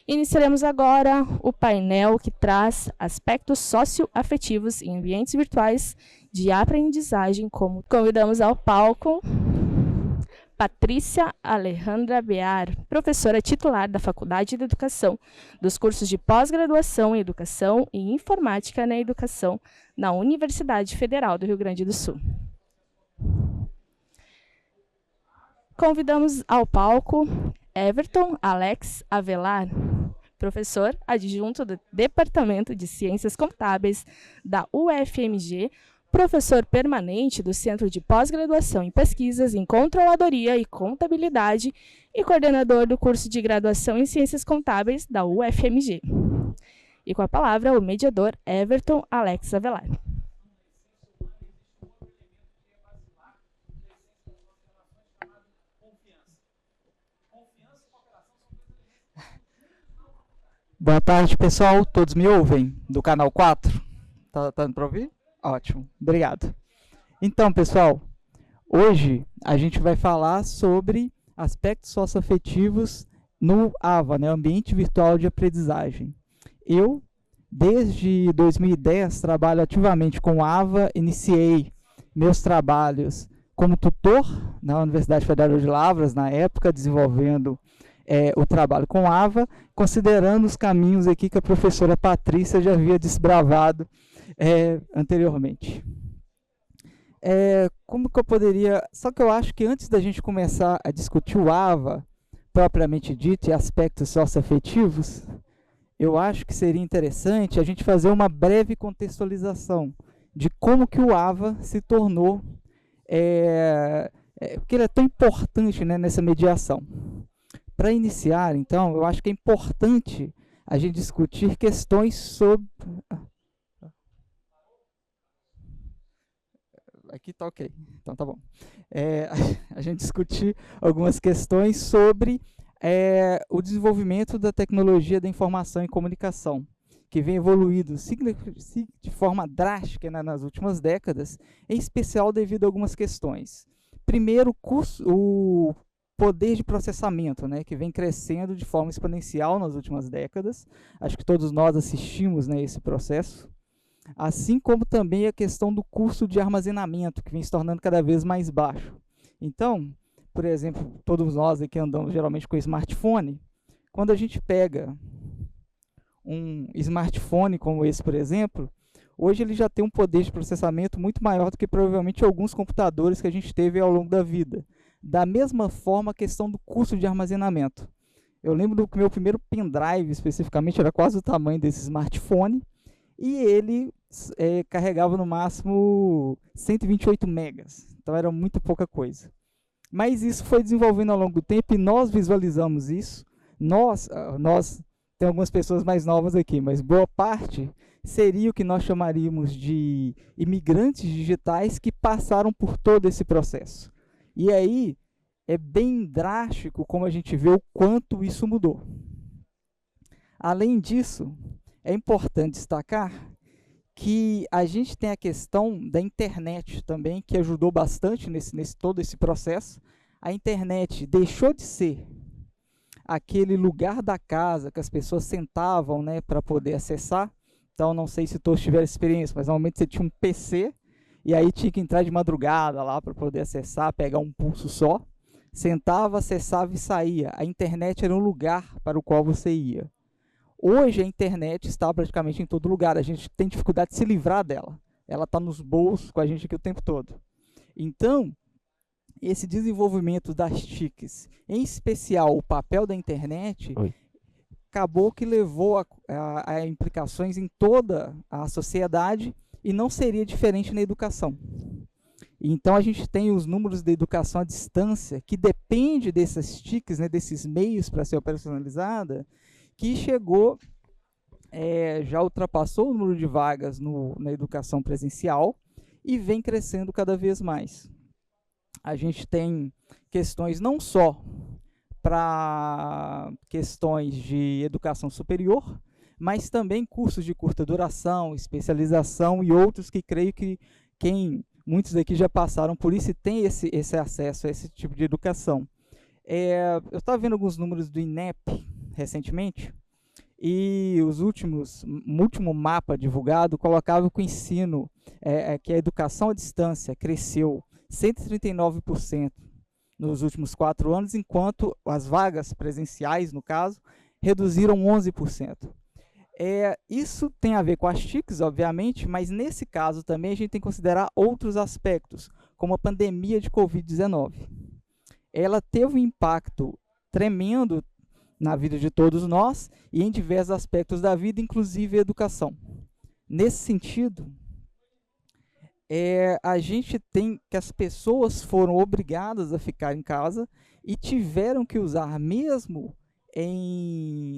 Iniciaremos agora o painel que traz aspectos socioafetivos em ambientes virtuais de aprendizagem. Como convidamos ao palco Patrícia Alejandra Bear, professora titular da Faculdade de Educação, dos cursos de pós-graduação em Educação e Informática na Educação, na Universidade Federal do Rio Grande do Sul. Convidamos ao palco Everton Alex Avelar, professor adjunto do Departamento de Ciências Contábeis da UFMG, professor permanente do Centro de Pós-Graduação em Pesquisas em Controladoria e Contabilidade e coordenador do curso de Graduação em Ciências Contábeis da UFMG. E com a palavra, o mediador Everton Alex Avelar. Boa tarde, pessoal. Todos me ouvem? Do canal 4? Tá dando para ouvir? Ótimo, obrigado. Então, pessoal, hoje a gente vai falar sobre aspectos socioafetivos no AVA, né, Ambiente Virtual de Aprendizagem. Eu, desde 2010, trabalho ativamente com AVA, iniciei meus trabalhos como tutor na Universidade Federal de Lavras, na época, desenvolvendo o trabalho com AVA, considerando os caminhos aqui que a professora Patrícia já havia desbravado anteriormente. Como que eu poderia... Só que eu acho que antes da gente começar a discutir o AVA, propriamente dito, e aspectos socioafetivos, eu acho que seria interessante a gente fazer uma breve contextualização de como que o AVA se tornou, porque ele é tão importante, né, nessa mediação. Para iniciar, então, eu acho que é importante a gente discutir questões sobre... Aqui está ok, então tá bom. A gente discutir algumas questões sobre o desenvolvimento da tecnologia da informação e comunicação, que vem evoluindo de forma drástica, né, nas últimas décadas, em especial devido a algumas questões. Primeiro, o poder de processamento, né, que vem crescendo de forma exponencial nas últimas décadas. Acho que todos nós assistimos, né, esse processo. Assim como também a questão do custo de armazenamento, que vem se tornando cada vez mais baixo. Então, por exemplo, todos nós aqui andamos geralmente com smartphone. Quando a gente pega um smartphone como esse, por exemplo, hoje ele já tem um poder de processamento muito maior do que provavelmente alguns computadores que a gente teve ao longo da vida. Da mesma forma, a questão do custo de armazenamento. Eu lembro que o meu primeiro pendrive, especificamente, era quase o tamanho desse smartphone, e ele carregava no máximo 128 megas, então era muito pouca coisa. Mas isso foi desenvolvendo ao longo do tempo e nós visualizamos isso. Nós tem algumas pessoas mais novas aqui, mas boa parte seria o que nós chamaríamos de imigrantes digitais que passaram por todo esse processo. E aí é bem drástico como a gente vê o quanto isso mudou. Além disso, é importante destacar que a gente tem a questão da internet também, que ajudou bastante nesse todo esse processo. A internet deixou de ser aquele lugar da casa que as pessoas sentavam, né, para poder acessar. Então, não sei se todos tiveram experiência, mas normalmente você tinha um PC, e aí tinha que entrar de madrugada lá para poder acessar, pegar um pulso só. Sentava, acessava e saía. A internet era um lugar para o qual você ia. Hoje a internet está praticamente em todo lugar. A gente tem dificuldade de se livrar dela. Ela está nos bolsos com a gente aqui o tempo todo. Então, esse desenvolvimento das TICs, em especial o papel da internet, acabou que levou a implicações em toda a sociedade e não seria diferente na educação. Então, a gente tem os números da educação à distância, que depende dessas TICs, né, desses meios para ser operacionalizada, que chegou, já ultrapassou o número de vagas na educação presencial e vem crescendo cada vez mais. A gente tem questões não só para questões de educação superior, mas também cursos de curta duração, especialização e outros que creio que muitos daqui já passaram por isso e têm esse acesso a esse tipo de educação. Eu estava vendo alguns números do INEP recentemente, E o último mapa divulgado colocava que o ensino, que a educação à distância cresceu 139% nos últimos 4 anos, enquanto as vagas presenciais, no caso, reduziram 11%. Isso tem a ver com as TICs, obviamente, mas nesse caso também a gente tem que considerar outros aspectos, como a pandemia de Covid-19. Ela teve um impacto tremendo na vida de todos nós e em diversos aspectos da vida, inclusive a educação. Nesse sentido, a gente tem que as pessoas foram obrigadas a ficar em casa e tiveram que usar, mesmo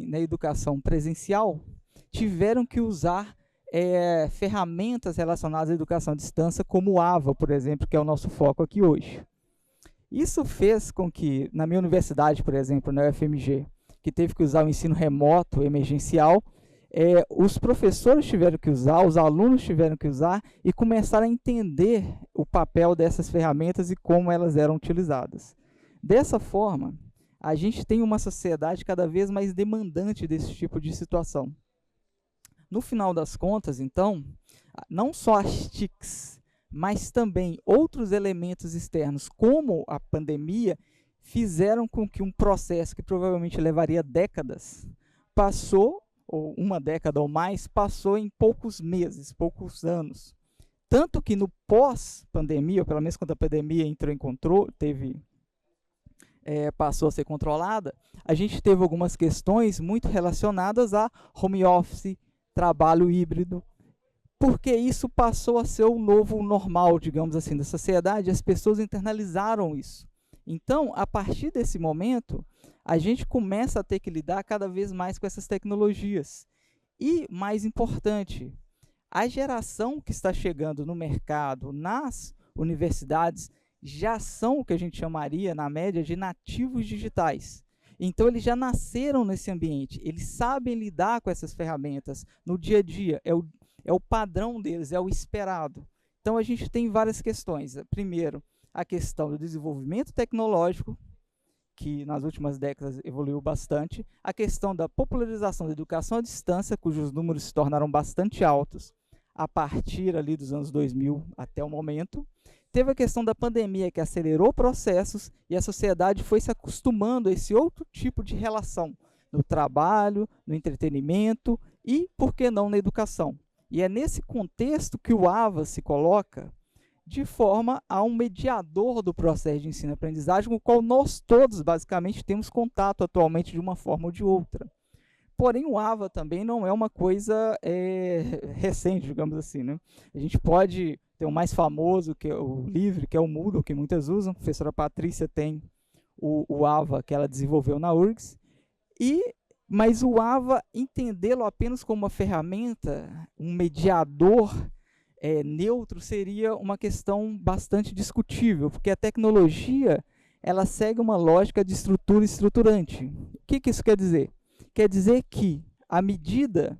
na educação presencial, tiveram que usar ferramentas relacionadas à educação à distância, como o AVA, por exemplo, que é o nosso foco aqui hoje. Isso fez com que, na minha universidade, por exemplo, na UFMG, que teve que usar o ensino remoto emergencial, os professores tiveram que usar, os alunos tiveram que usar e começaram a entender o papel dessas ferramentas e como elas eram utilizadas. Dessa forma, a gente tem uma sociedade cada vez mais demandante desse tipo de situação. No final das contas, então, não só as TICs, mas também outros elementos externos, como a pandemia, fizeram com que um processo que provavelmente levaria décadas, ou uma década ou mais, passou em poucos meses, poucos anos. Tanto que no pós-pandemia, ou pelo menos quando a pandemia entrou em controle, passou a ser controlada, a gente teve algumas questões muito relacionadas a home office, trabalho híbrido, porque isso passou a ser o novo normal, digamos assim, da sociedade, as pessoas internalizaram isso. Então, a partir desse momento, a gente começa a ter que lidar cada vez mais com essas tecnologias. E, mais importante, a geração que está chegando no mercado, nas universidades, já são o que a gente chamaria, na média, de nativos digitais. Então, eles já nasceram nesse ambiente, eles sabem lidar com essas ferramentas no dia a dia, é o padrão deles, é o esperado. Então, a gente tem várias questões. Primeiro, a questão do desenvolvimento tecnológico, que nas últimas décadas evoluiu bastante, a questão da popularização da educação à distância, cujos números se tornaram bastante altos a partir ali dos anos 2000 até o momento. Teve a questão da pandemia, que acelerou processos e a sociedade foi se acostumando a esse outro tipo de relação, no trabalho, no entretenimento e, por que não, na educação. E é nesse contexto que o AVA se coloca de forma a um mediador do processo de ensino-aprendizagem, com o qual nós todos, basicamente, temos contato atualmente de uma forma ou de outra. Porém, o AVA também não é uma coisa recente, digamos assim, né? A gente pode ter o mais famoso, que é o Livre, que é o Moodle, que muitas usam. A professora Patrícia tem o AVA que ela desenvolveu na URGS. Mas o AVA, entendê-lo apenas como uma ferramenta, um mediador neutro, seria uma questão bastante discutível, porque a tecnologia ela segue uma lógica de estrutura estruturante. O que isso quer dizer? Quer dizer que, à medida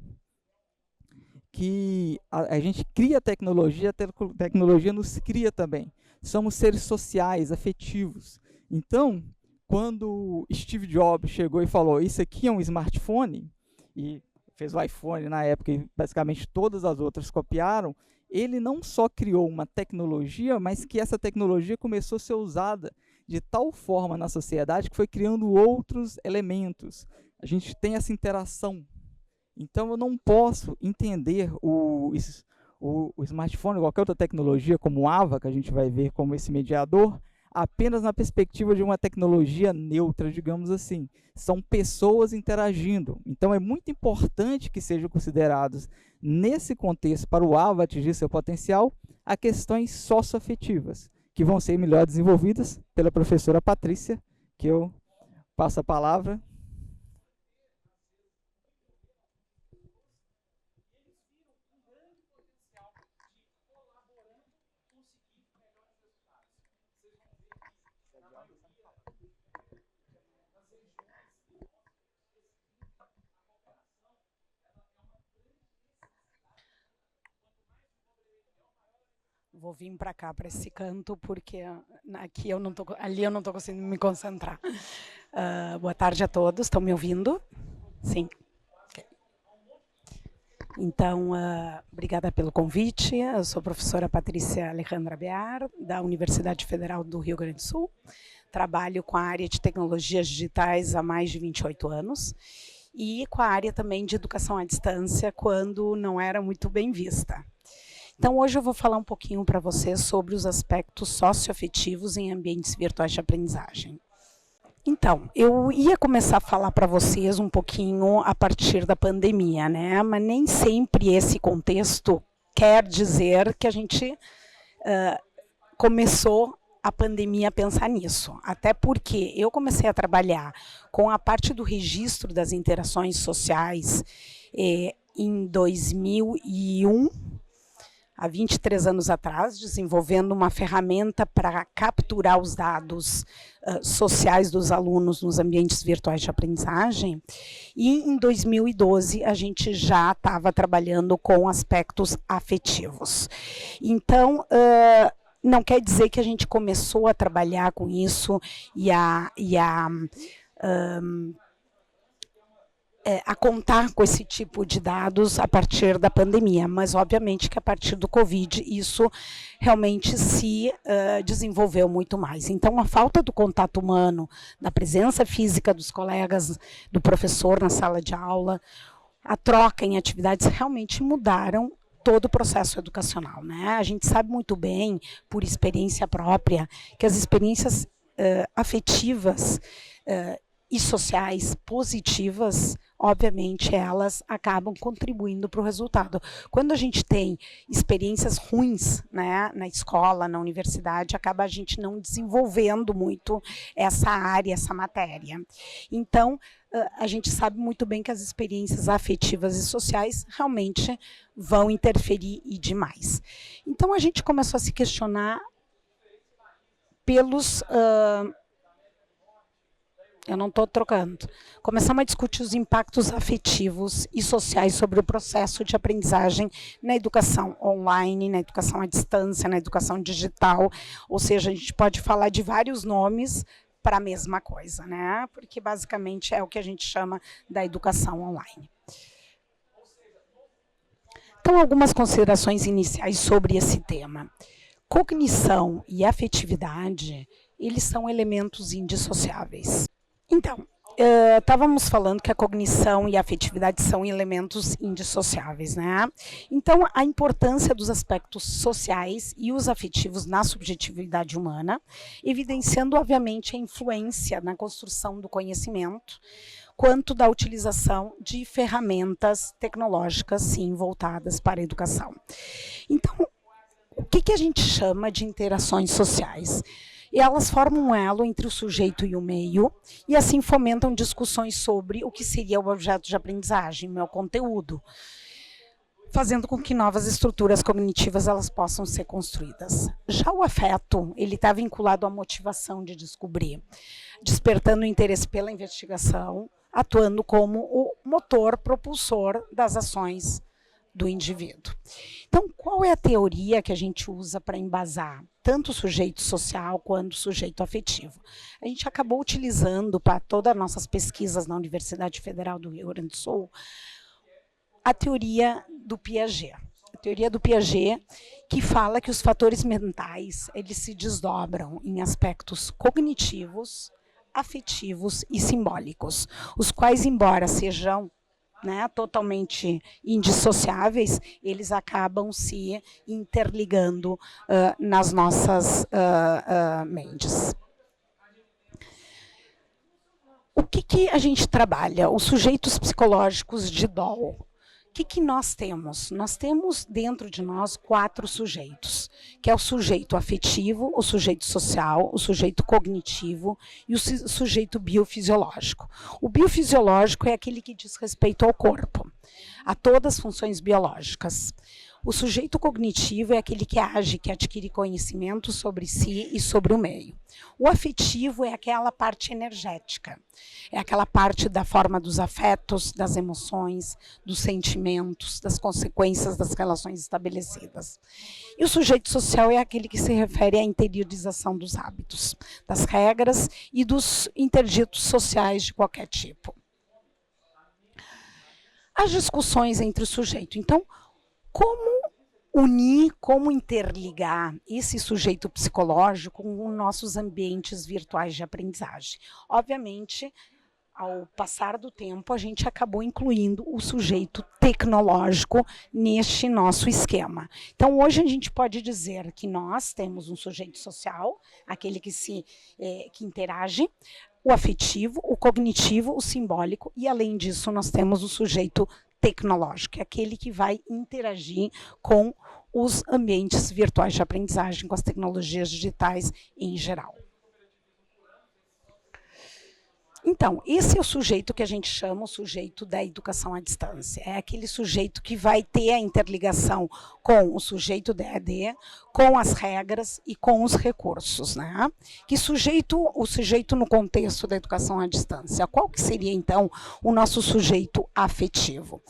que a gente cria tecnologia, a tecnologia nos cria também. Somos seres sociais, afetivos. Então, quando Steve Jobs chegou e falou, isso aqui é um smartphone, e fez o iPhone na época e basicamente todas as outras copiaram, ele não só criou uma tecnologia, mas que essa tecnologia começou a ser usada de tal forma na sociedade que foi criando outros elementos. A gente tem essa interação. Então, eu não posso entender o smartphone ou qualquer outra tecnologia, como o AVA, que a gente vai ver como esse mediador, apenas na perspectiva de uma tecnologia neutra, digamos assim. São pessoas interagindo. Então, é muito importante que sejam considerados, nesse contexto, para o AVA atingir seu potencial, a questões socioafetivas, que vão ser melhor desenvolvidas pela professora Patrícia, que eu passo a palavra. Vou vir para cá, para esse canto, porque aqui eu não tô, ali eu não estou conseguindo me concentrar. Boa tarde a todos, estão me ouvindo? Sim. Então, obrigada pelo convite. Eu sou a professora Patrícia Alejandra Bear, da Universidade Federal do Rio Grande do Sul. Trabalho com a área de tecnologias digitais há mais de 28 anos e com a área também de educação à distância, quando não era muito bem vista. Então, hoje eu vou falar um pouquinho para vocês sobre os aspectos socioafetivos em ambientes virtuais de aprendizagem. Então, eu ia começar a falar para vocês um pouquinho a partir da pandemia, né? Mas nem sempre esse contexto quer dizer que a gente começou a pandemia a pensar nisso. Até porque eu comecei a trabalhar com a parte do registro das interações sociais em 2001, há 23 anos atrás, desenvolvendo uma ferramenta para capturar os dados sociais dos alunos nos ambientes virtuais de aprendizagem. E em 2012 a gente já estava trabalhando com aspectos afetivos. Então, não quer dizer que a gente começou a trabalhar com isso e a contar com esse tipo de dados a partir da pandemia, mas obviamente que a partir do Covid isso realmente se desenvolveu muito mais. Então a falta do contato humano, da presença física dos colegas, do professor na sala de aula, a troca em atividades realmente mudaram todo o processo educacional, né? A gente sabe muito bem, por experiência própria, que as experiências afetivas e sociais positivas, obviamente, elas acabam contribuindo para o resultado. Quando a gente tem experiências ruins, né, na escola, na universidade, acaba a gente não desenvolvendo muito essa área, essa matéria. Então, a gente sabe muito bem que as experiências afetivas e sociais realmente vão interferir e demais. Então, a gente começou a se questionar pelos... eu não estou trocando. Começamos a discutir os impactos afetivos e sociais sobre o processo de aprendizagem na educação online, na educação à distância, na educação digital. Ou seja, a gente pode falar de vários nomes para a mesma coisa, né? Porque basicamente é o que a gente chama da educação online. Então, algumas considerações iniciais sobre esse tema. Cognição e afetividade, eles são elementos indissociáveis. Então, estávamos falando que a cognição e a afetividade são elementos indissociáveis, né? Então, a importância dos aspectos sociais e os afetivos na subjetividade humana, evidenciando, obviamente, a influência na construção do conhecimento, quanto da utilização de ferramentas tecnológicas, sim, voltadas para a educação. Então, o que a gente chama de interações sociais? E elas formam um elo entre o sujeito e o meio, e assim fomentam discussões sobre o que seria o objeto de aprendizagem, o meu conteúdo, fazendo com que novas estruturas cognitivas elas possam ser construídas. Já o afeto, ele está vinculado à motivação de descobrir, despertando o interesse pela investigação, atuando como o motor propulsor das ações do indivíduo. Então, qual é a teoria que a gente usa para embasar tanto o sujeito social quanto o sujeito afetivo? A gente acabou utilizando para todas as nossas pesquisas na Universidade Federal do Rio Grande do Sul a teoria do Piaget. A teoria do Piaget, que fala que os fatores mentais eles se desdobram em aspectos cognitivos, afetivos e simbólicos, os quais, embora sejam totalmente indissociáveis, eles acabam se interligando nas nossas mentes. O que a gente trabalha? Os sujeitos psicológicos de Doll. O que nós temos? Nós temos dentro de nós 4 sujeitos, que é o sujeito afetivo, o sujeito social, o sujeito cognitivo e o sujeito biofisiológico. O biofisiológico é aquele que diz respeito ao corpo, a todas as funções biológicas. O sujeito cognitivo é aquele que age, que adquire conhecimento sobre si e sobre o meio. O afetivo é aquela parte energética, é aquela parte da forma dos afetos, das emoções, dos sentimentos, das consequências das relações estabelecidas. E o sujeito social é aquele que se refere à interiorização dos hábitos, das regras e dos interditos sociais de qualquer tipo. as discussões entre o sujeito. Então, como unir, como interligar esse sujeito psicológico com os nossos ambientes virtuais de aprendizagem? Obviamente, ao passar do tempo, a gente acabou incluindo o sujeito tecnológico neste nosso esquema. Então, hoje a gente pode dizer que nós temos um sujeito social, aquele que interage, o afetivo, o cognitivo, o simbólico, e além disso nós temos o sujeito tecnológico, que é aquele que vai interagir com os ambientes virtuais de aprendizagem, com as tecnologias digitais em geral. Então, esse é o sujeito que a gente chama o sujeito da educação à distância. É aquele sujeito que vai ter a interligação com o sujeito da EAD, com as regras e com os recursos, né? Que sujeito, o sujeito no contexto da educação à distância? Qual que seria, então, o nosso sujeito afetivo?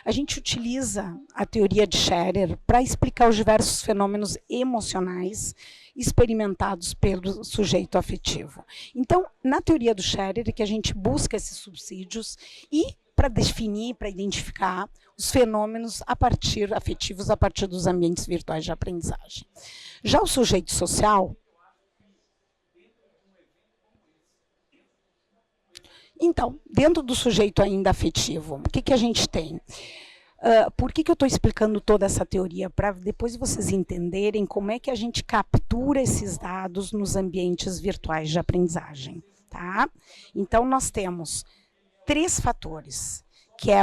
A gente utiliza a teoria de Scherer para explicar os diversos fenômenos emocionais experimentados pelo sujeito afetivo. Então, na teoria do Scherer, é que a gente busca esses subsídios e para definir, para identificar os fenômenos afetivos a partir dos ambientes virtuais de aprendizagem. Já o sujeito social, então, dentro do sujeito ainda afetivo, o que a gente tem? Por que eu estou explicando toda essa teoria? Para depois vocês entenderem como é que a gente captura esses dados nos ambientes virtuais de aprendizagem, tá? Então, nós temos 3 fatores, que é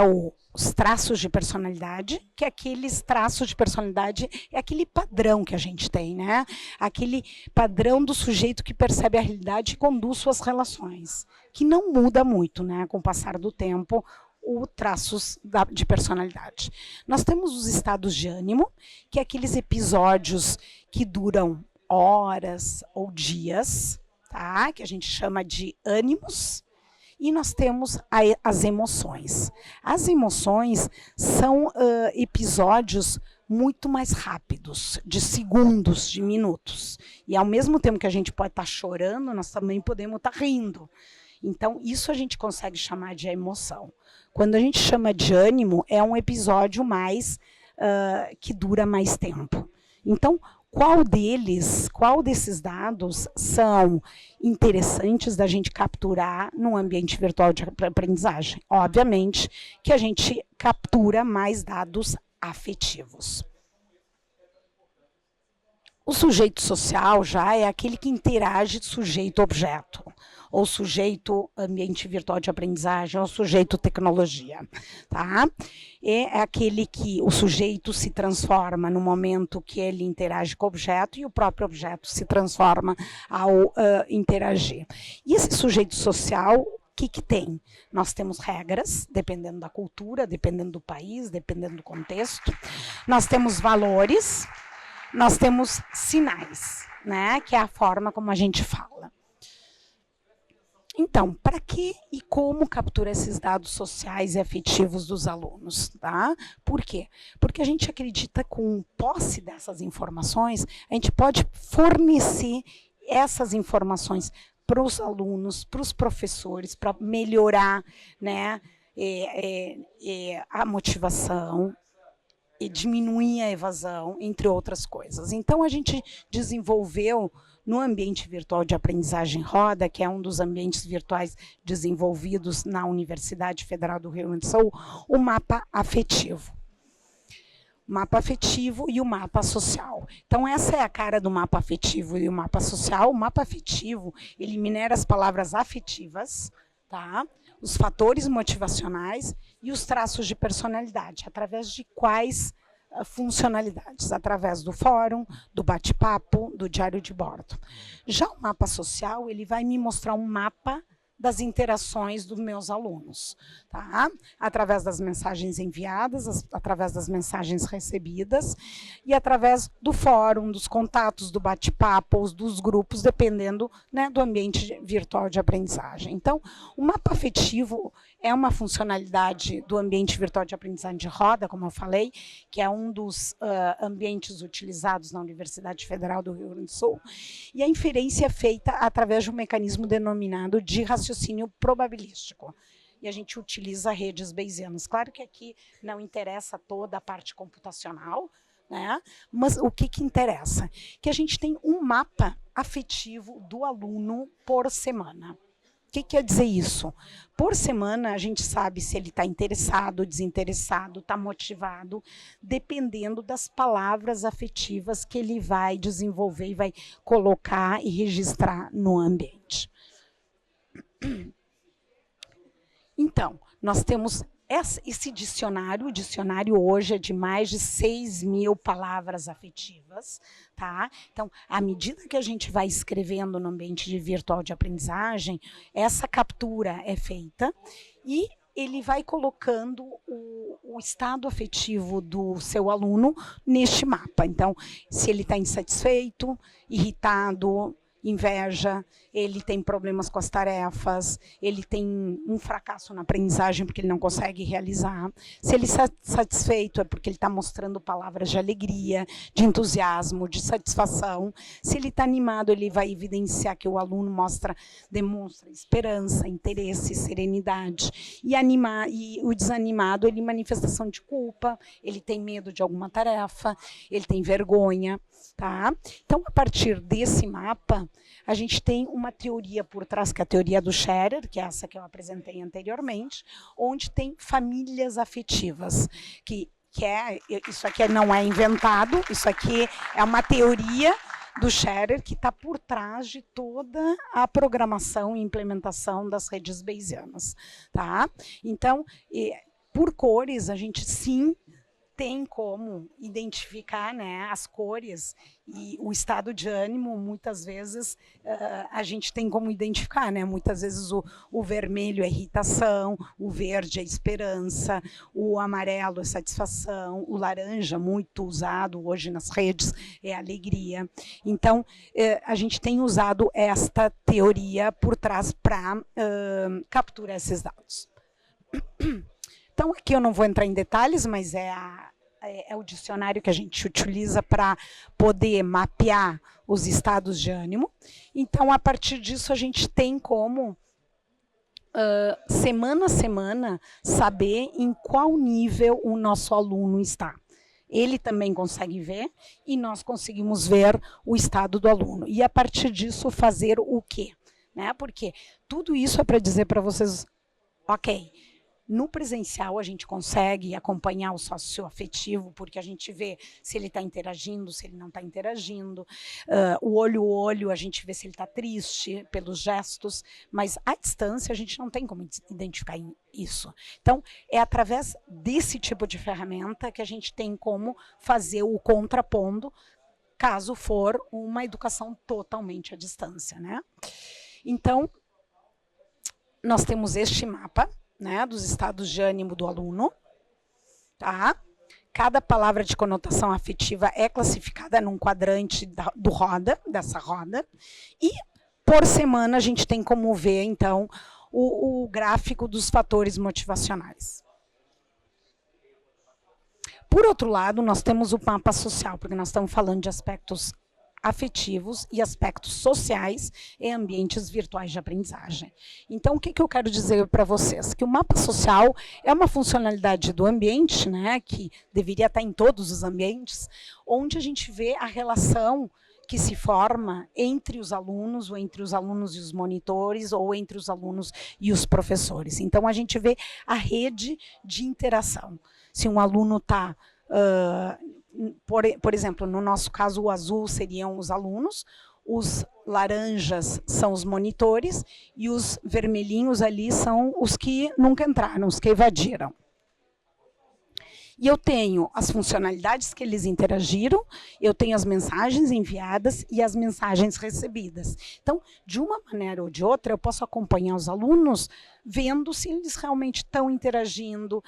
os traços de personalidade, que aqueles traços de personalidade é aquele padrão que a gente tem, né? Aquele padrão do sujeito que percebe a realidade e conduz suas relações, que não muda muito, né, com o passar do tempo, os traços de personalidade. Nós temos os estados de ânimo, que é aqueles episódios que duram horas ou dias, tá? Que a gente chama de ânimos. E nós temos as emoções. As emoções são episódios muito mais rápidos, de segundos, de minutos. E ao mesmo tempo que a gente pode estar chorando, nós também podemos estar rindo. Então, isso a gente consegue chamar de emoção. Quando a gente chama de ânimo, é um episódio mais que dura mais tempo. Então, qual desses dados são interessantes da gente capturar no ambiente virtual de aprendizagem? Obviamente que a gente captura mais dados afetivos. O sujeito social já é aquele que interage sujeito-objeto, ou sujeito ambiente virtual de aprendizagem, ou sujeito tecnologia, tá? É aquele que o sujeito se transforma no momento que ele interage com o objeto e o próprio objeto se transforma ao interagir. E esse sujeito social, o que tem? Nós temos regras, dependendo da cultura, dependendo do país, dependendo do contexto. Nós temos valores, nós temos sinais, né? Que é a forma como a gente fala. Então, para que e como capturar esses dados sociais e afetivos dos alunos, tá? Por quê? Porque a gente acredita que com posse dessas informações, a gente pode fornecer essas informações para os alunos, para os professores, para melhorar, né, a motivação e diminuir a evasão, entre outras coisas. Então, a gente desenvolveu no ambiente virtual de aprendizagem Roda, que é um dos ambientes virtuais desenvolvidos na Universidade Federal do Rio Grande do Sul, o mapa afetivo. O mapa afetivo e o mapa social. Então, essa é a cara do mapa afetivo e o mapa social. O mapa afetivo, ele minera as palavras afetivas, tá? Os fatores motivacionais e os traços de personalidade, através de quais funcionalidades, através do fórum, do bate-papo, do diário de bordo. Já o mapa social, ele vai me mostrar um mapa das interações dos meus alunos, tá? Através das mensagens enviadas, através das mensagens recebidas e através do fórum, dos contatos, do bate-papo, dos grupos, dependendo, né, do ambiente virtual de aprendizagem. Então, o mapa afetivo é uma funcionalidade do ambiente virtual de aprendizagem de Roda, como eu falei, que é um dos ambientes utilizados na Universidade Federal do Rio Grande do Sul, e a inferência é feita através de um mecanismo denominado de raciocínio probabilístico. e a gente utiliza redes bayesianas. Claro que aqui não interessa toda a parte computacional, né? Mas o que interessa? Que a gente tem um mapa afetivo do aluno por semana. O que quer dizer isso? Por semana, a gente sabe se ele está interessado, desinteressado, está motivado, dependendo das palavras afetivas que ele vai desenvolver e vai colocar e registrar no ambiente. Então, nós temos esse dicionário. O dicionário hoje é de mais de 6.000 palavras afetivas, tá? Então, à medida que a gente vai escrevendo no ambiente virtual de aprendizagem, essa captura é feita e ele vai colocando o estado afetivo do seu aluno neste mapa. Então, se ele está insatisfeito, irritado, inveja, ele tem problemas com as tarefas, ele tem um fracasso na aprendizagem porque ele não consegue realizar. Se ele está satisfeito é porque ele está mostrando palavras de alegria, de entusiasmo, de satisfação. Se ele está animado, ele vai evidenciar que o aluno demonstra esperança, interesse, serenidade. E o desanimado, ele manifestação de culpa, ele tem medo de alguma tarefa, ele tem vergonha, tá? Então, a partir desse mapa, a gente tem uma teoria por trás, que é a teoria do Scherer, que é essa que eu apresentei anteriormente, onde tem famílias afetivas, isso aqui não é inventado, isso aqui é uma teoria do Scherer que está por trás de toda a programação e implementação das redes bayesianas, tá? Então, por cores, a gente sim tem como identificar, né, as cores e o estado de ânimo. Muitas vezes a gente tem como identificar, né? Muitas vezes o vermelho é irritação, o verde é esperança, o amarelo é satisfação, o laranja, muito usado hoje nas redes, é alegria. Então, a gente tem usado esta teoria por trás para capturar esses dados. Então, aqui eu não vou entrar em detalhes, mas é o dicionário que a gente utiliza para poder mapear os estados de ânimo. Então, a partir disso, a gente tem como, semana a semana, saber em qual nível o nosso aluno está. Ele também consegue ver e nós conseguimos ver o estado do aluno. E, a partir disso, fazer o quê? Né? Porque tudo isso é para dizer para vocês, ok, no presencial, a gente consegue acompanhar o socioafetivo, porque a gente vê se ele está interagindo, se ele não está interagindo. O olho, a gente vê se ele está triste pelos gestos, mas à distância a gente não tem como identificar isso. Então, é através desse tipo de ferramenta que a gente tem como fazer o contrapondo, caso for uma educação totalmente à distância, né? Então, nós temos este mapa, né, dos estados de ânimo do aluno, tá? Cada palavra de conotação afetiva é classificada num quadrante dessa roda, e por semana a gente tem como ver, então, o gráfico dos fatores motivacionais. Por outro lado, nós temos o mapa social, porque nós estamos falando de aspectos afetivos e aspectos sociais em ambientes virtuais de aprendizagem. Então, o que eu quero dizer para vocês? Que o mapa social é uma funcionalidade do ambiente, né, que deveria estar em todos os ambientes, onde a gente vê a relação que se forma entre os alunos, ou entre os alunos e os monitores, ou entre os alunos e os professores. Então, a gente vê a rede de interação. Se um aluno está... Por exemplo, no nosso caso, o azul seriam os alunos, os laranjas são os monitores e os vermelhinhos ali são os que nunca entraram, os que evadiram. E eu tenho as funcionalidades que eles interagiram, eu tenho as mensagens enviadas e as mensagens recebidas. Então, de uma maneira ou de outra, eu posso acompanhar os alunos vendo se eles realmente estão interagindo,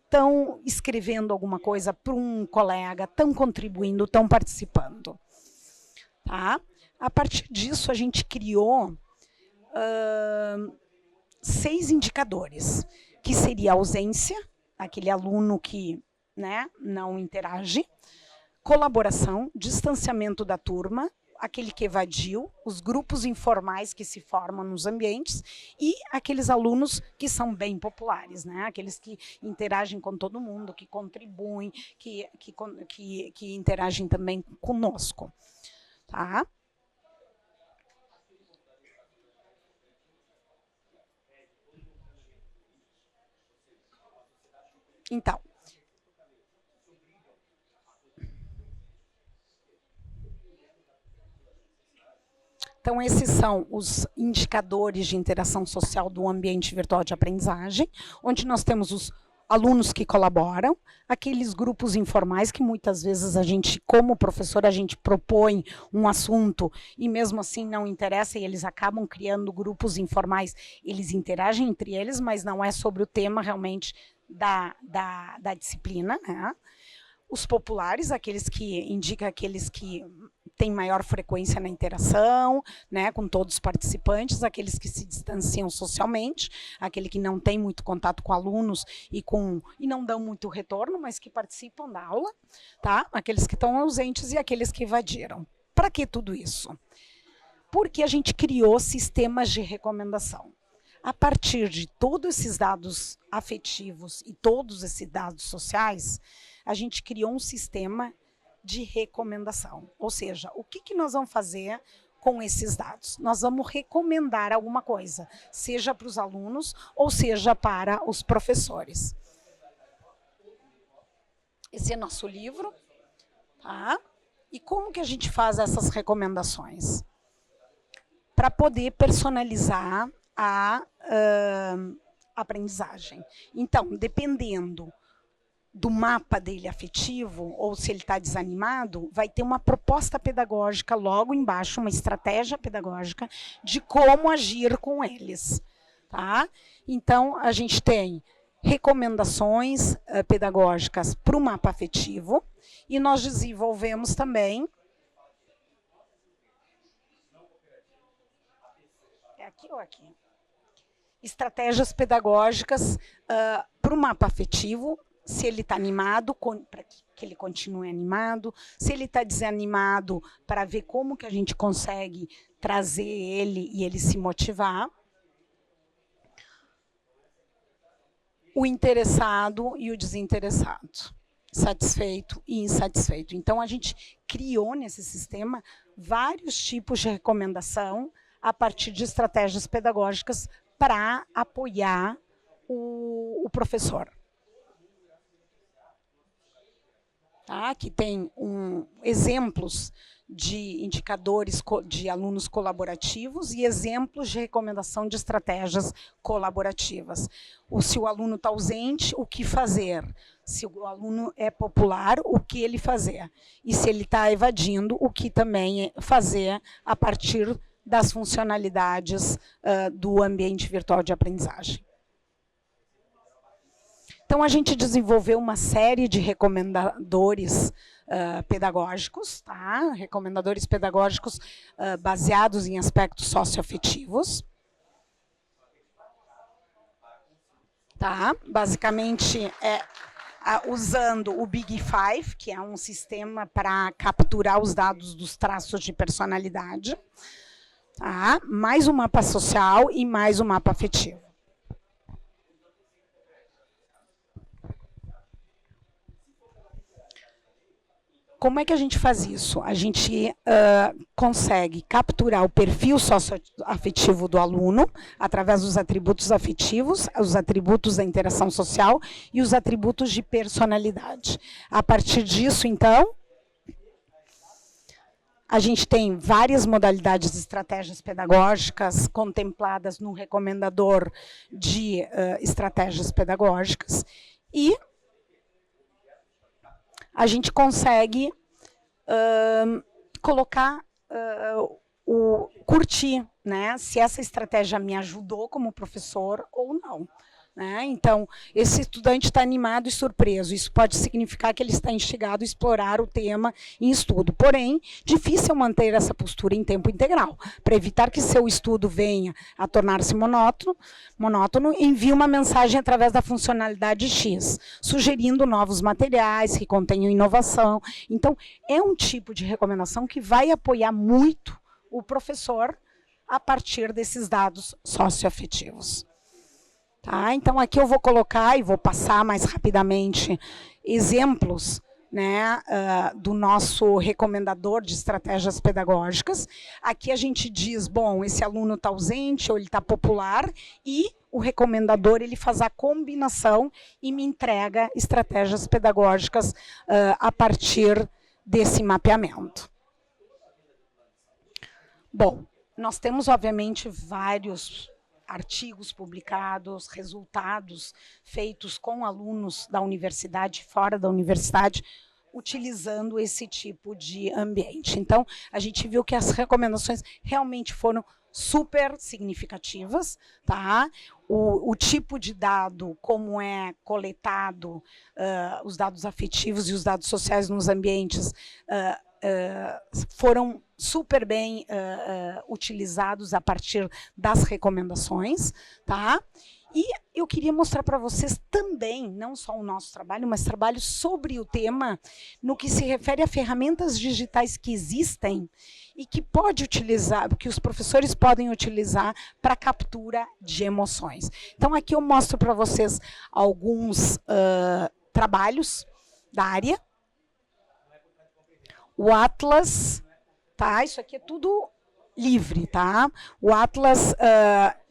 estão escrevendo alguma coisa para um colega, estão contribuindo, estão participando. Tá? A partir disso, a gente criou 6 indicadores, que seria a ausência, aquele aluno que, né, não interage, colaboração, distanciamento da turma, aquele que evadiu, os grupos informais que se formam nos ambientes e aqueles alunos que são bem populares, né? Aqueles que interagem com todo mundo, que contribuem, que interagem também conosco. Tá? Então, esses são os indicadores de interação social do ambiente virtual de aprendizagem, onde nós temos os alunos que colaboram, aqueles grupos informais que muitas vezes a gente, como professor, a gente propõe um assunto e mesmo assim não interessa e eles acabam criando grupos informais, eles interagem entre eles, mas não é sobre o tema realmente da disciplina, né? Os populares, aqueles que indicam aqueles que têm maior frequência na interação, né, com todos os participantes, aqueles que se distanciam socialmente, aquele que não tem muito contato com alunos e não dão muito retorno, mas que participam da aula, tá? Aqueles que estão ausentes e aqueles que evadiram. Para que tudo isso? Porque a gente criou sistemas de recomendação. A partir de todos esses dados afetivos e todos esses dados sociais, a gente criou um sistema de recomendação. Ou seja, o que nós vamos fazer com esses dados? Nós vamos recomendar alguma coisa, seja para os alunos ou seja para os professores. Esse é nosso livro, tá? E como que a gente faz essas recomendações? Para poder personalizar a aprendizagem. Então, dependendo do mapa dele afetivo, ou se ele está desanimado, vai ter uma proposta pedagógica logo embaixo, uma estratégia pedagógica de como agir com eles. Tá? Então, a gente tem recomendações pedagógicas para o mapa afetivo e nós desenvolvemos também... É aqui ou aqui? Estratégias pedagógicas para o mapa afetivo, se ele está animado, para que ele continue animado, se ele está desanimado, para ver como que a gente consegue trazer ele e ele se motivar. O interessado e o desinteressado, satisfeito e insatisfeito. Então, a gente criou nesse sistema vários tipos de recomendação a partir de estratégias pedagógicas para apoiar o professor. Tá? Aqui tem exemplos de indicadores de alunos colaborativos e exemplos de recomendação de estratégias colaborativas. Se o aluno está ausente, o que fazer? Se o aluno é popular, o que ele fazer? E se ele está evadindo, o que também fazer a partir das funcionalidades do ambiente virtual de aprendizagem. Então, a gente desenvolveu uma série de recomendadores pedagógicos, tá? Recomendadores pedagógicos baseados em aspectos socioafetivos. Tá? Basicamente, usando o Big Five, que é um sistema para capturar os dados dos traços de personalidade, tá? Mais um mapa social e mais um mapa afetivo. Como é que a gente faz isso? A gente consegue capturar o perfil socioafetivo do aluno através dos atributos afetivos, os atributos da interação social e os atributos de personalidade. A partir disso, então, a gente tem várias modalidades de estratégias pedagógicas contempladas no recomendador de estratégias pedagógicas e a gente consegue colocar, curtir, né, se essa estratégia me ajudou como professor ou não. né? Então, esse estudante está animado e surpreso. Isso pode significar que ele está instigado a explorar o tema em estudo. Porém, difícil manter essa postura em tempo integral. Para evitar que seu estudo venha a tornar-se monótono, envie uma mensagem através da funcionalidade X, sugerindo novos materiais que contenham inovação. Então, é um tipo de recomendação que vai apoiar muito o professor a partir desses dados socioafetivos. Tá? Então, aqui eu vou colocar e vou passar mais rapidamente exemplos, né, do nosso recomendador de estratégias pedagógicas. Aqui a gente diz, bom, esse aluno está ausente ou ele está popular, e o recomendador ele faz a combinação e me entrega estratégias pedagógicas a partir desse mapeamento. Bom, nós temos, obviamente, vários artigos publicados, resultados feitos com alunos da universidade, fora da universidade, utilizando esse tipo de ambiente. Então, a gente viu que as recomendações realmente foram super significativas, tá? O tipo de dado, como é coletado, os dados afetivos e os dados sociais nos ambientes, foram super bem utilizados a partir das recomendações, tá? E eu queria mostrar para vocês também, não só o nosso trabalho, mas trabalho sobre o tema no que se refere a ferramentas digitais que existem e que que os professores podem utilizar para captura de emoções. Então, aqui eu mostro para vocês alguns trabalhos da área. O Atlas, tá? Isso aqui é tudo livre, tá? O Atlas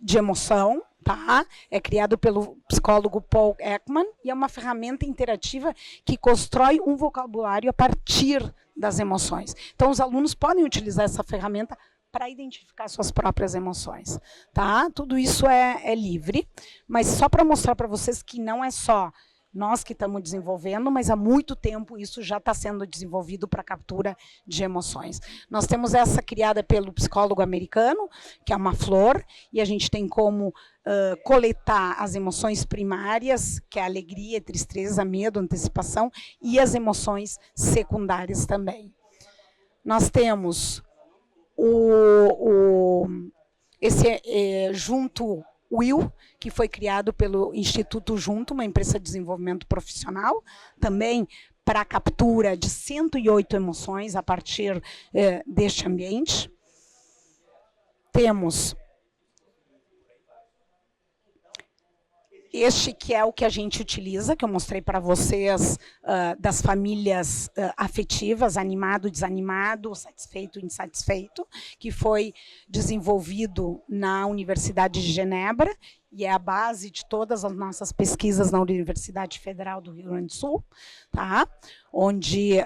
de emoção, tá? É criado pelo psicólogo Paul Ekman e é uma ferramenta interativa que constrói um vocabulário a partir das emoções. Então, os alunos podem utilizar essa ferramenta para identificar suas próprias emoções, tá? Tudo isso é livre, mas só para mostrar para vocês que não é só nós que estamos desenvolvendo, mas há muito tempo isso já está sendo desenvolvido para captura de emoções. Nós temos essa criada pelo psicólogo americano, que é uma flor, e a gente tem como coletar as emoções primárias, que é a alegria, tristeza, medo, antecipação, e as emoções secundárias também. Nós temos Junto Will, que foi criado pelo Instituto Junto, uma empresa de desenvolvimento profissional, também para a captura de 108 emoções a partir deste ambiente. Temos este que é o que a gente utiliza, que eu mostrei para vocês, das famílias afetivas, animado, desanimado, satisfeito, insatisfeito, que foi desenvolvido na Universidade de Genebra, e é a base de todas as nossas pesquisas na Universidade Federal do Rio Grande do Sul, tá? Onde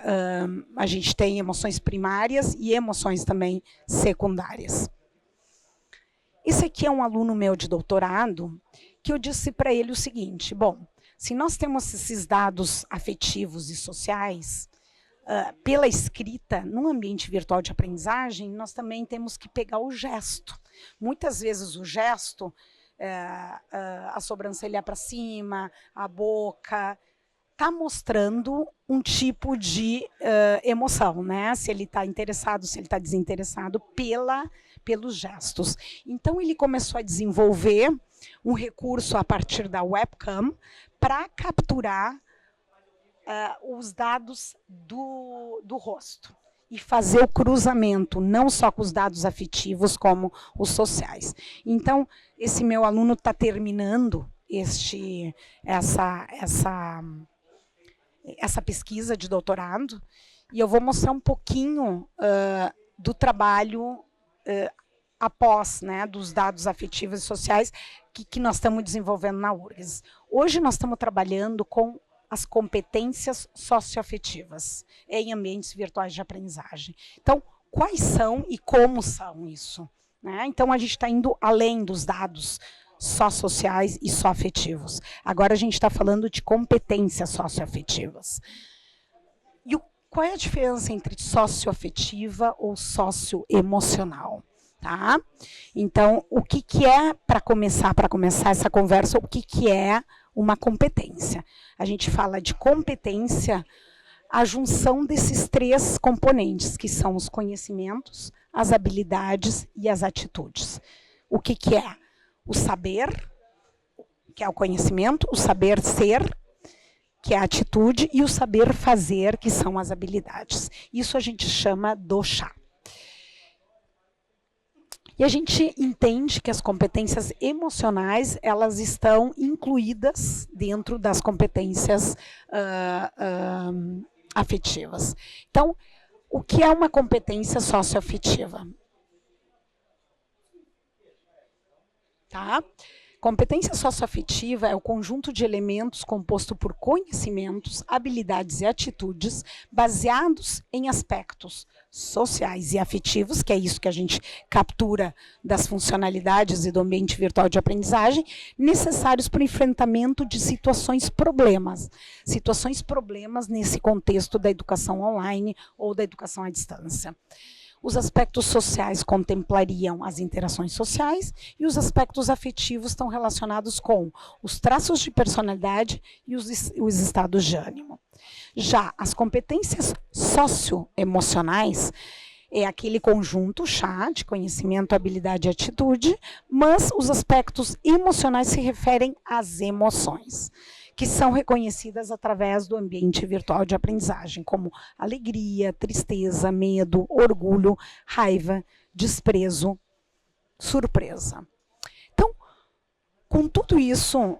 a gente tem emoções primárias e emoções também secundárias. Esse aqui é um aluno meu de doutorado, que eu disse para ele o seguinte, bom, se nós temos esses dados afetivos e sociais, pela escrita, num ambiente virtual de aprendizagem, nós também temos que pegar o gesto. Muitas vezes o gesto, a sobrancelha para cima, a boca, está mostrando um tipo de emoção, né? Se ele está interessado, se ele está desinteressado pelos gestos. Então, ele começou a desenvolver um recurso a partir da webcam para capturar os dados do rosto e fazer o cruzamento, não só com os dados afetivos, como os sociais. Então, esse meu aluno está terminando essa pesquisa de doutorado, e eu vou mostrar um pouquinho do trabalho após, né, dos dados afetivos e sociais que nós estamos desenvolvendo na URGS. Hoje nós estamos trabalhando com as competências socioafetivas em ambientes virtuais de aprendizagem. Então, quais são e como são isso? Né? Então, a gente está indo além dos dados só sociais e só afetivos. Agora a gente está falando de competências socioafetivas. E qual é a diferença entre socioafetiva ou socioemocional? tá? Então, o que é, para começar essa conversa, o que é uma competência? A gente fala de competência, a junção desses 3 componentes, que são os conhecimentos, as habilidades e as atitudes. O que é? O saber, que é o conhecimento, o saber ser, que é a atitude, e o saber fazer, que são as habilidades. Isso a gente chama do chá. E a gente entende que as competências emocionais, elas estão incluídas dentro das competências afetivas. Então, o que é uma competência socioafetiva? Tá? Competência socioafetiva é o conjunto de elementos composto por conhecimentos, habilidades e atitudes baseados em aspectos sociais e afetivos, que é isso que a gente captura das funcionalidades e do ambiente virtual de aprendizagem, necessários para o enfrentamento de situações problemas nesse contexto da educação online ou da educação à distância. Os aspectos sociais contemplariam as interações sociais e os aspectos afetivos estão relacionados com os traços de personalidade e os estados de ânimo. Já as competências socioemocionais é aquele conjunto chá de conhecimento, habilidade e atitude, mas os aspectos emocionais se referem às emoções, que são reconhecidas através do ambiente virtual de aprendizagem, como alegria, tristeza, medo, orgulho, raiva, desprezo, surpresa. Então, com tudo isso,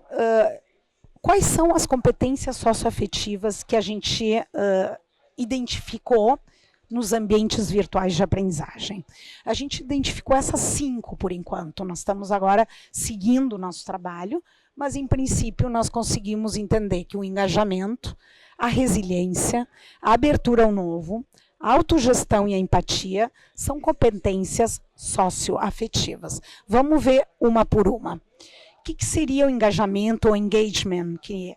quais são as competências socioafetivas que a gente identificou nos ambientes virtuais de aprendizagem? A gente identificou essas 5 por enquanto. Nós estamos agora seguindo o nosso trabalho, mas, em princípio, nós conseguimos entender que o engajamento, a resiliência, a abertura ao novo, a autogestão e a empatia são competências socioafetivas. Vamos ver uma por uma. O que seria o engajamento ou engagement, que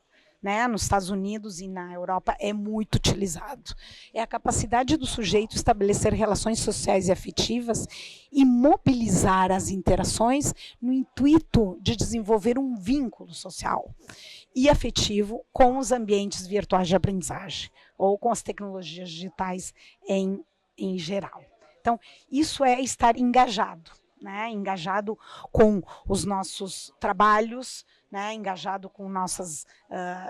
nos Estados Unidos e na Europa é muito utilizado? É a capacidade do sujeito estabelecer relações sociais e afetivas e mobilizar as interações no intuito de desenvolver um vínculo social e afetivo com os ambientes virtuais de aprendizagem ou com as tecnologias digitais em geral. Então, isso é estar engajado, engajado com os nossos trabalhos, engajado com nossas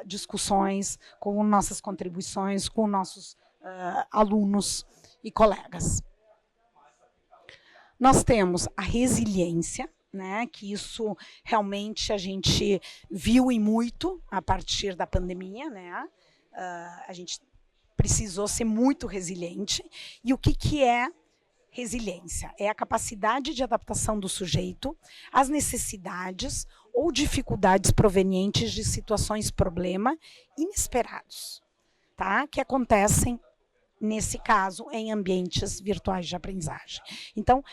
discussões, com nossas contribuições, com nossos alunos e colegas. Nós temos a resiliência, que isso realmente a gente viu e muito a partir da pandemia, a gente precisou ser muito resiliente. E o que é resiliência? É a capacidade de adaptação do sujeito às necessidades ou dificuldades provenientes de situações problema inesperados, que acontecem, nesse caso, em ambientes virtuais de aprendizagem. Então,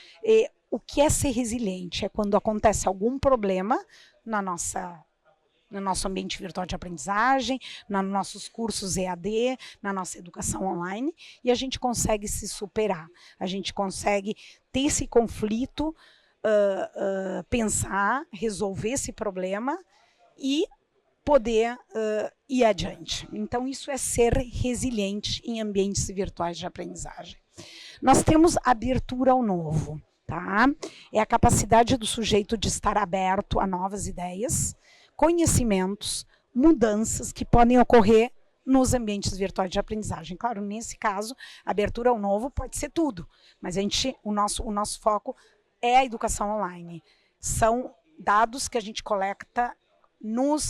o que é ser resiliente? É quando acontece algum problema no nosso ambiente virtual de aprendizagem, nos nossos cursos EAD, na nossa educação online, e a gente consegue se superar, a gente consegue ter esse conflito, pensar, resolver esse problema e poder ir adiante. Então, isso é ser resiliente em ambientes virtuais de aprendizagem. Nós temos abertura ao novo, É a capacidade do sujeito de estar aberto a novas ideias, conhecimentos, mudanças que podem ocorrer nos ambientes virtuais de aprendizagem. Claro, nesse caso, abertura ao novo pode ser tudo, mas o nosso foco é a educação online. São dados que a gente coleta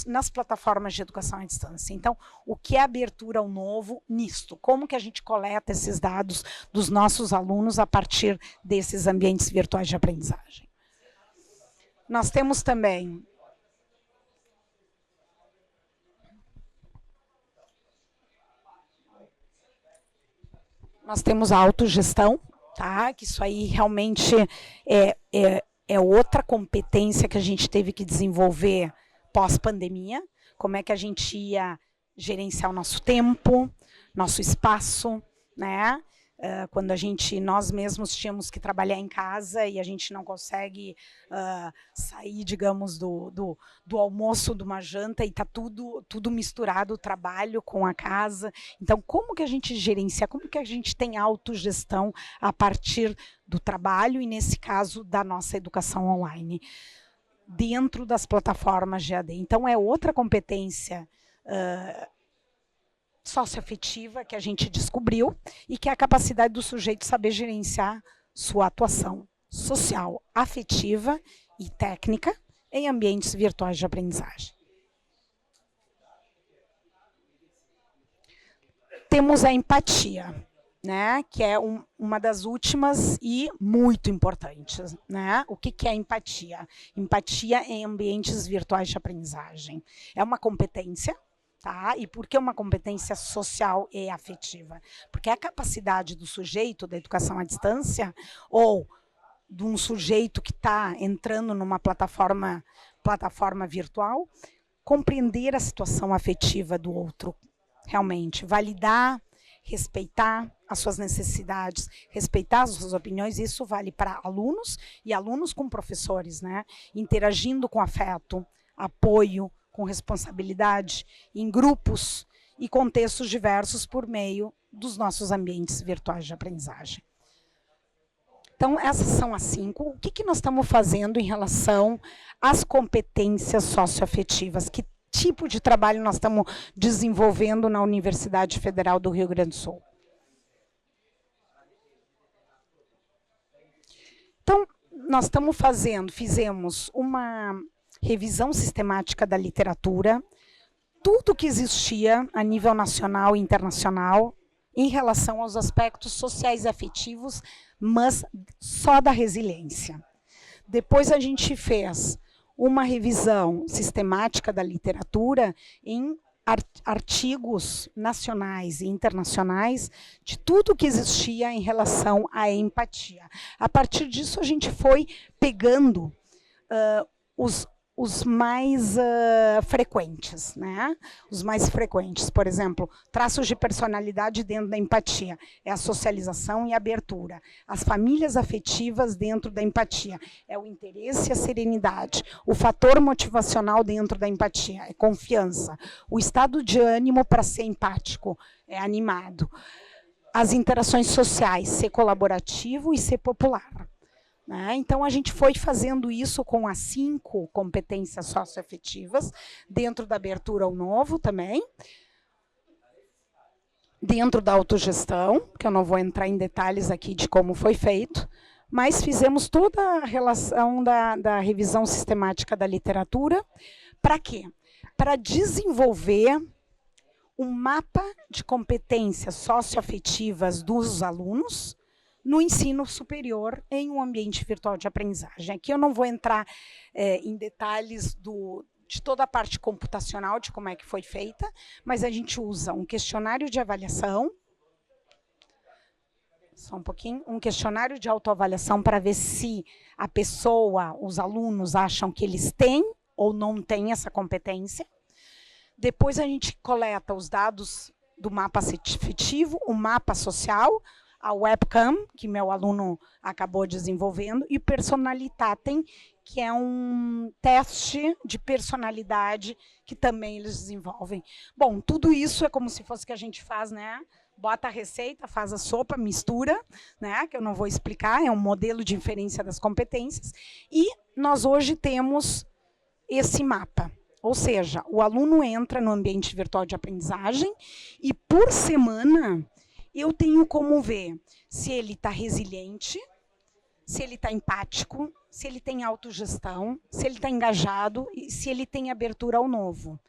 nas plataformas de educação à distância. Então, o que é abertura ao novo nisto? Como que a gente coleta esses dados dos nossos alunos a partir desses ambientes virtuais de aprendizagem? Nós temos também a autogestão, que isso aí realmente é outra competência que a gente teve que desenvolver pós-pandemia. Como é que a gente ia gerenciar o nosso tempo, nosso espaço, quando nós mesmos tínhamos que trabalhar em casa e a gente não consegue sair, digamos, do almoço, de uma janta, e está tudo misturado, o trabalho com a casa. Então, como que a gente gerencia, como que a gente tem autogestão a partir do trabalho e, nesse caso, da nossa educação online, dentro das plataformas de EAD. Então, é outra competência socioafetiva que a gente descobriu, e que é a capacidade do sujeito saber gerenciar sua atuação social, afetiva e técnica em ambientes virtuais de aprendizagem. Temos a empatia, né, que é uma das últimas e muito importantes, né? O que é a empatia? Empatia em ambientes virtuais de aprendizagem. É uma competência. Tá? E por que uma competência social e afetiva? Porque é a capacidade do sujeito da educação à distância, ou de um sujeito que está entrando numa plataforma virtual, compreender a situação afetiva do outro, realmente, validar, respeitar as suas necessidades, respeitar as suas opiniões. Isso vale para alunos e alunos com professores, né? Interagindo com afeto, apoio, com responsabilidade, em grupos e contextos diversos por meio dos nossos ambientes virtuais de aprendizagem. Então, essas são as 5. O que nós estamos fazendo em relação às competências socioafetivas? Que tipo de trabalho nós estamos desenvolvendo na Universidade Federal do Rio Grande do Sul? Então, nós fizemos uma revisão sistemática da literatura, tudo que existia a nível nacional e internacional em relação aos aspectos sociais e afetivos, mas só da resiliência. Depois a gente fez uma revisão sistemática da literatura em artigos nacionais e internacionais de tudo que existia em relação à empatia. A partir disso, a gente foi pegando os mais frequentes, né? Os mais frequentes, por exemplo, traços de personalidade dentro da empatia, é a socialização e a abertura. As famílias afetivas dentro da empatia, é o interesse e a serenidade. O fator motivacional dentro da empatia, é confiança. O estado de ânimo para ser empático, é animado. As interações sociais, ser colaborativo e ser popular. Né? Então, a gente foi fazendo isso com as 5 competências socioafetivas, dentro da abertura ao novo também, dentro da autogestão, que eu não vou entrar em detalhes aqui de como foi feito, mas fizemos toda a relação da revisão sistemática da literatura. Para quê? Para desenvolver um mapa de competências socioafetivas dos alunos no ensino superior em um ambiente virtual de aprendizagem. Aqui eu não vou entrar em detalhes de toda a parte computacional, de como é que foi feita, mas a gente usa um questionário de avaliação, só um pouquinho, um questionário de autoavaliação para ver se a pessoa, os alunos acham que eles têm ou não têm essa competência. Depois a gente coleta os dados do mapa afetivo, o mapa social, a webcam, que meu aluno acabou desenvolvendo, e o Personalitatem, que é um teste de personalidade que também eles desenvolvem. Bom, tudo isso é como se fosse que a gente faz, né? Bota a receita, faz a sopa, mistura, né? Que eu não vou explicar, é um modelo de inferência das competências. E nós hoje temos esse mapa. Ou seja, o aluno entra no ambiente virtual de aprendizagem e, por semana, eu tenho como ver se ele está resiliente, se ele está empático, se ele tem autogestão, se ele está engajado e se ele tem abertura ao novo.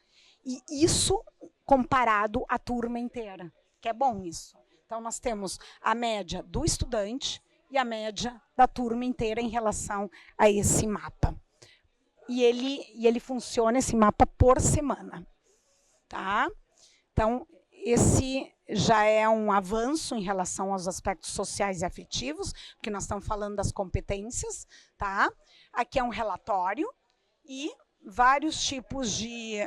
E isso comparado à turma inteira, que é bom isso. Então, nós temos a média do estudante e a média da turma inteira em relação a esse mapa. E ele funciona, esse mapa, por semana. Tá? Então, esse já é um avanço em relação aos aspectos sociais e afetivos, porque nós estamos falando das competências. Tá? Aqui é um relatório e vários tipos de,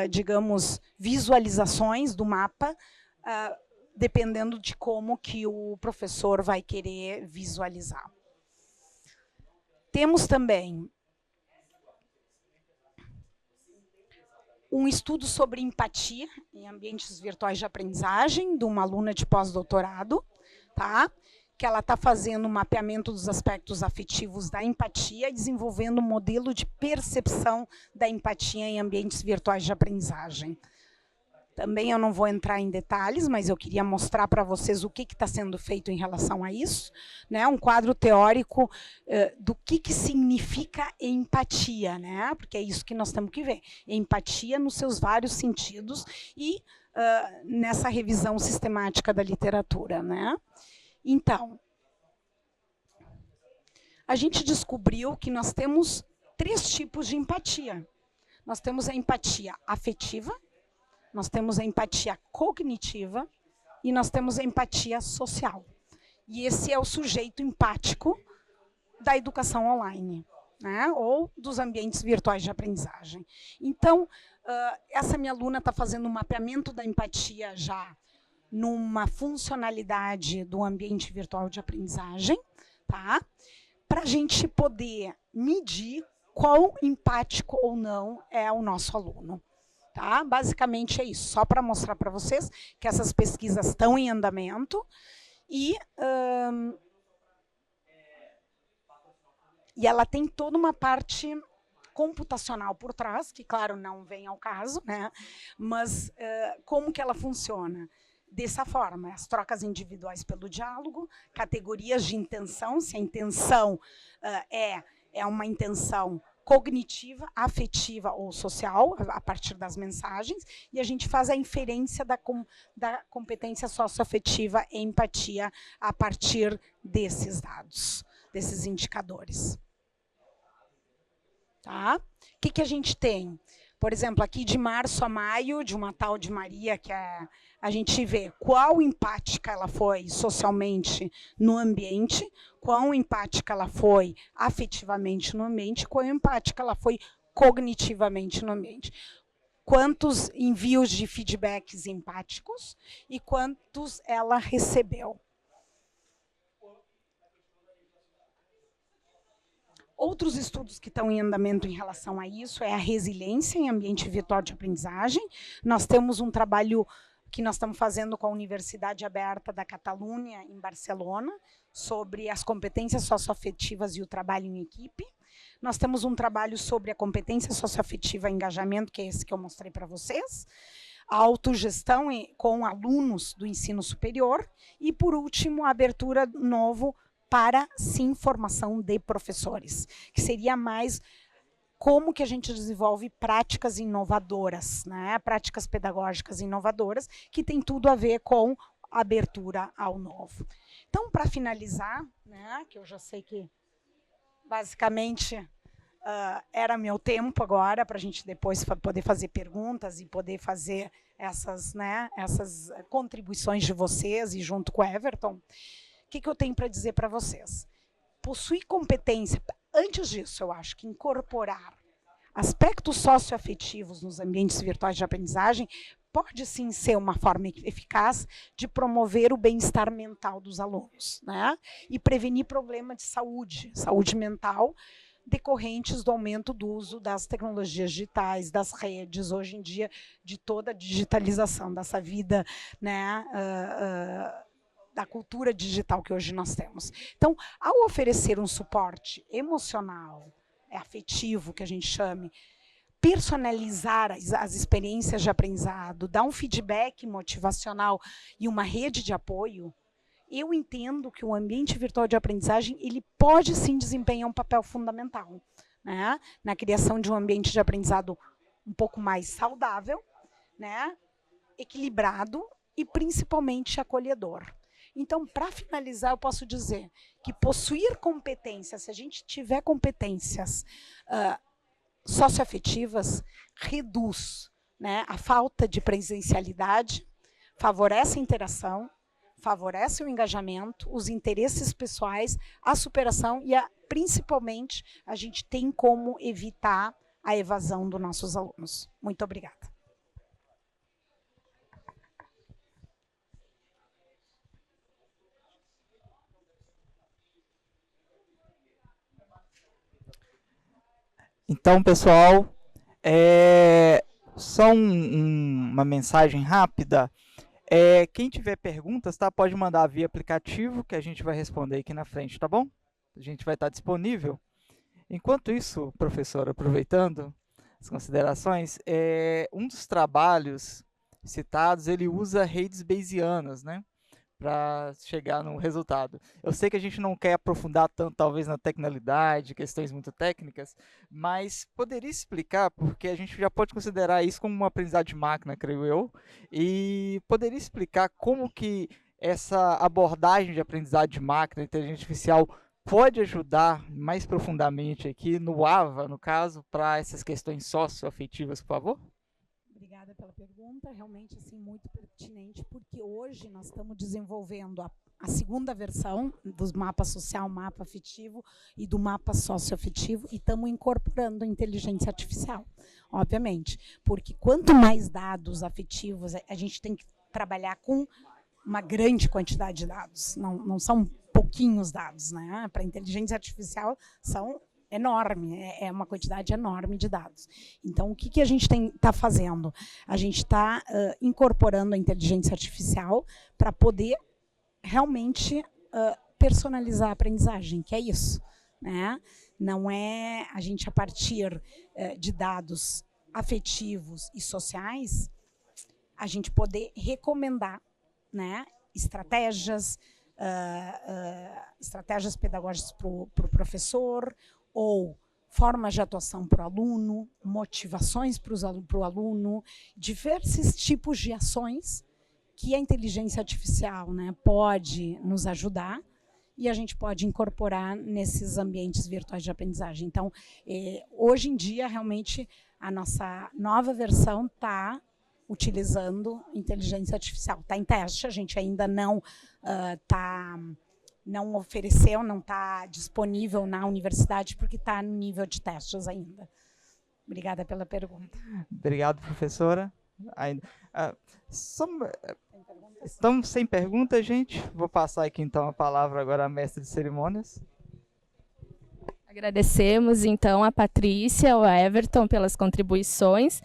digamos, visualizações do mapa dependendo de como que o professor vai querer visualizar. Temos também um estudo sobre empatia em ambientes virtuais de aprendizagem, de uma aluna de pós-doutorado, tá? Que ela está fazendo um mapeamento dos aspectos afetivos da empatia e desenvolvendo um modelo de percepção da empatia em ambientes virtuais de aprendizagem. Também eu não vou entrar em detalhes, mas eu queria mostrar para vocês o que está sendo feito em relação a isso, né? Um quadro teórico do que significa empatia, né? Porque é isso que nós temos que ver. Empatia nos seus vários sentidos e nessa revisão sistemática da literatura, né? Então, a gente descobriu que nós temos 3 tipos de empatia. Nós temos a empatia afetiva, nós temos a empatia cognitiva e nós temos a empatia social. E esse é o sujeito empático da educação online, né? Ou dos ambientes virtuais de aprendizagem. Então, essa minha aluna está fazendo um mapeamento da empatia já numa funcionalidade do ambiente virtual de aprendizagem, tá? Para a gente poder medir quão empático ou não é o nosso aluno. Tá? Basicamente é isso, só para mostrar para vocês que essas pesquisas estão em andamento e ela tem toda uma parte computacional por trás, que claro, não vem ao caso, né? Mas como que ela funciona? Dessa forma, as trocas individuais pelo diálogo, categorias de intenção, se a intenção é uma intenção cognitiva, afetiva ou social, a partir das mensagens, e a gente faz a inferência da competência socioafetiva e empatia a partir desses dados, desses indicadores. Tá? O que a gente tem? Por exemplo, aqui de março a maio, de uma tal de Maria, que a gente vê qual empática ela foi socialmente no ambiente, quão empática ela foi afetivamente no ambiente, quão empática ela foi cognitivamente no ambiente. Quantos envios de feedbacks empáticos e quantos ela recebeu. Outros estudos que estão em andamento em relação a isso é a resiliência em ambiente virtual de aprendizagem. Nós temos um trabalho que nós estamos fazendo com a Universidade Aberta da Catalunha, em Barcelona, sobre as competências socioafetivas e o trabalho em equipe. Nós temos um trabalho sobre a competência socioafetiva e engajamento, que é esse que eu mostrei para vocês. A autogestão com alunos do ensino superior. E, por último, a abertura novo para, sim, formação de professores, que seria mais como que a gente desenvolve práticas inovadoras, né? Práticas pedagógicas inovadoras, que tem tudo a ver com a abertura ao novo. Então, para finalizar, né, que eu já sei que basicamente era meu tempo agora, para a gente depois poder fazer perguntas e poder fazer essas contribuições de vocês e junto com o Everton. O que eu tenho para dizer para vocês? Possuir competência, antes disso, eu acho que incorporar aspectos socioafetivos nos ambientes virtuais de aprendizagem pode sim ser uma forma eficaz de promover o bem-estar mental dos alunos, né? E prevenir problemas de saúde mental, decorrentes do aumento do uso das tecnologias digitais, das redes, hoje em dia, de toda a digitalização dessa vida, né? Da cultura digital que hoje nós temos. Então, ao oferecer um suporte emocional, afetivo, que a gente chame, personalizar as experiências de aprendizado, dar um feedback motivacional e uma rede de apoio, eu entendo que o ambiente virtual de aprendizagem ele pode sim desempenhar um papel fundamental, né, na criação de um ambiente de aprendizado um pouco mais saudável, né, equilibrado e principalmente acolhedor. Então, para finalizar, eu posso dizer que possuir competências, se a gente tiver competências socioafetivas, reduz, né, a falta de presencialidade, favorece a interação, favorece o engajamento, os interesses pessoais, a superação e, principalmente, a gente tem como evitar a evasão dos nossos alunos. Muito obrigada. Então, pessoal, só uma mensagem rápida. Quem tiver perguntas, tá, pode mandar via aplicativo, que a gente vai responder aqui na frente, tá bom? A gente vai estar disponível. Enquanto isso, professor, aproveitando as considerações, um dos trabalhos citados, ele usa redes bayesianas, né, para chegar no resultado. Eu sei que a gente não quer aprofundar tanto, talvez, na tecnicalidade, questões muito técnicas, mas poderia explicar, porque a gente já pode considerar isso como uma aprendizagem de máquina, creio eu, e poderia explicar como que essa abordagem de aprendizagem de máquina, inteligência artificial, pode ajudar mais profundamente aqui no AVA, no caso, para essas questões socioafetivas, por favor? Obrigada pela pergunta, realmente assim, muito pertinente, porque hoje nós estamos desenvolvendo a segunda versão dos mapas social, mapa afetivo e do mapa socioafetivo, e estamos incorporando a inteligência artificial, obviamente, porque quanto mais dados afetivos, a gente tem que trabalhar com uma grande quantidade de dados, não são pouquinhos dados, né? Para a inteligência artificial são enorme, é uma quantidade enorme de dados. Então, o que a gente está fazendo? A gente está incorporando a inteligência artificial para poder realmente personalizar a aprendizagem, que é isso, né? Não é a gente, a partir de dados afetivos e sociais, a gente poder recomendar, né, estratégias pedagógicas para o professor, ou formas de atuação para o aluno, motivações para o aluno, diversos tipos de ações que a inteligência artificial, né, pode nos ajudar e a gente pode incorporar nesses ambientes virtuais de aprendizagem. Então, hoje em dia, realmente, a nossa nova versão está utilizando inteligência artificial. Está em teste, a gente ainda não não ofereceu, não está disponível na universidade, porque está no nível de testes ainda. Obrigada pela pergunta. Obrigado, professora. Estamos sem pergunta, gente. Vou passar aqui, então, a palavra agora à mestre de cerimônias. Agradecemos, então, a Patrícia, ao Everton pelas contribuições.